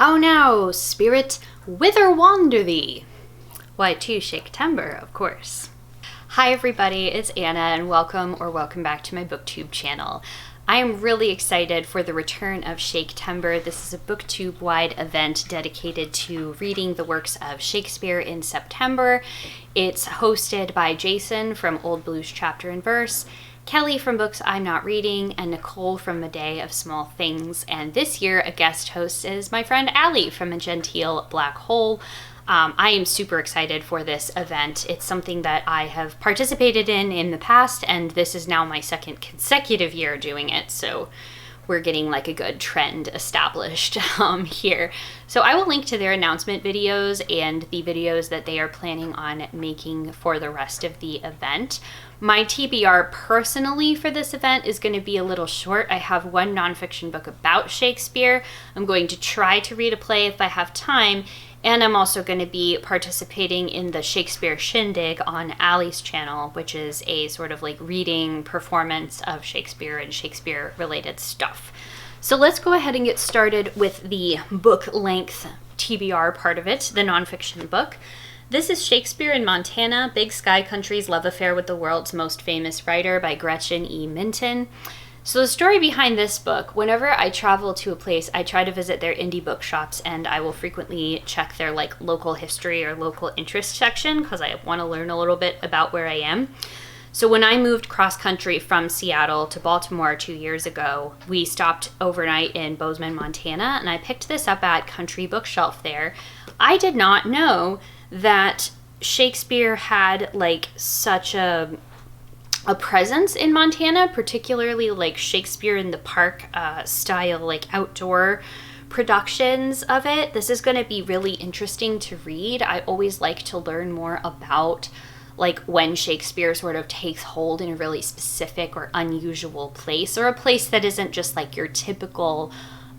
How now, spirit, whither wander thee? Why, to Shaketember, of course. Hi everybody, it's Anna and welcome back to my booktube channel. I am really excited for the return of Shaketember. This is a booktube-wide event dedicated to reading the works of Shakespeare in September. It's hosted by Jason from Old Blues Chapter and Verse, Kelly from Books I'm Not Reading, and Nicole from A Day of Small Things. And this year, a guest host is my friend Allie from A Genteel Black Hole. I am super excited for this event. It's something that I have participated in the past, and this is now my second consecutive year doing it, so we're getting like a good trend established here. So I will link to their announcement videos and the videos that they are planning on making for the rest of the event. My TBR personally for this event is going to be a little short. I have one nonfiction book about Shakespeare. I'm going to try to read a play if I have time. And I'm also going to be participating in the Shakespeare Shindig on Allie's channel, which is a sort of like reading performance of Shakespeare and Shakespeare related stuff. So let's go ahead and get started with the book length TBR part of it, the nonfiction book. This is Shakespeare in Montana, Big Sky Country's Love Affair with the World's Most Famous Writer by Gretchen E. Minton. So the story behind this book, whenever I travel to a place, I try to visit their indie bookshops, and I will frequently check their like local history or local interest section because I want to learn a little bit about where I am. So when I moved cross country from Seattle to Baltimore 2 years ago, we stopped overnight in Bozeman, Montana, and I picked this up at Country Bookshelf there. I did not know that Shakespeare had like such a presence in Montana, particularly like Shakespeare in the Park style, like outdoor productions of it. This is going to be really interesting to read. I always like to learn more about like when Shakespeare sort of takes hold in a really specific or unusual place, or a place that isn't just like your typical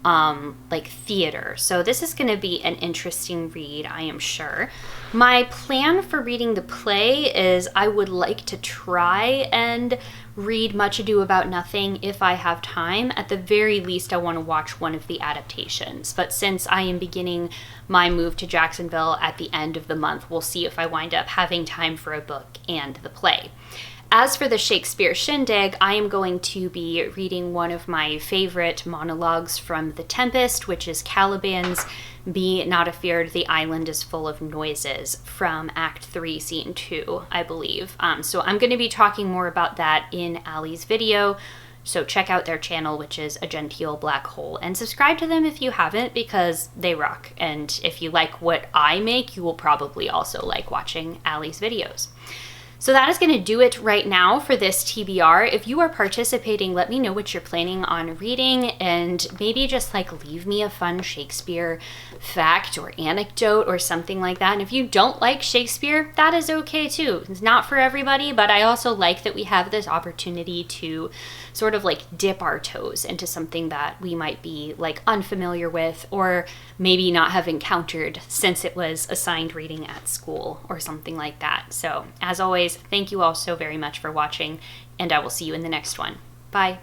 like theater. So this is going to be an interesting read, I am sure. My plan for reading the play is I would like to try and read Much Ado About Nothing if I have time. At the very least, I want to watch one of the adaptations. But since I am beginning my move to Jacksonville at the end of the month, we'll see if I wind up having time for a book and the play. As for the Shakespeare Shindig, I am going to be reading one of my favorite monologues from The Tempest, which is Caliban's Be Not Afeard, the Island is Full of Noises, from Act 3, Scene 2, I believe. So I'm going to be talking more about that in Allie's video, so check out their channel, which is A Genteel Black Hole, and subscribe to them if you haven't, because they rock. And if you like what I make, you will probably also like watching Allie's videos. So that is going to do it right now for this TBR. If you are participating, let me know what you're planning on reading, and maybe just like leave me a fun Shakespeare fact or anecdote or something like that. And if you don't like Shakespeare, that is okay too. It's not for everybody, but I also like that we have this opportunity to sort of like dip our toes into something that we might be like unfamiliar with, or maybe not have encountered since it was assigned reading at school or something like that. So as always, thank you all so very much for watching, and I will see you in the next one. Bye.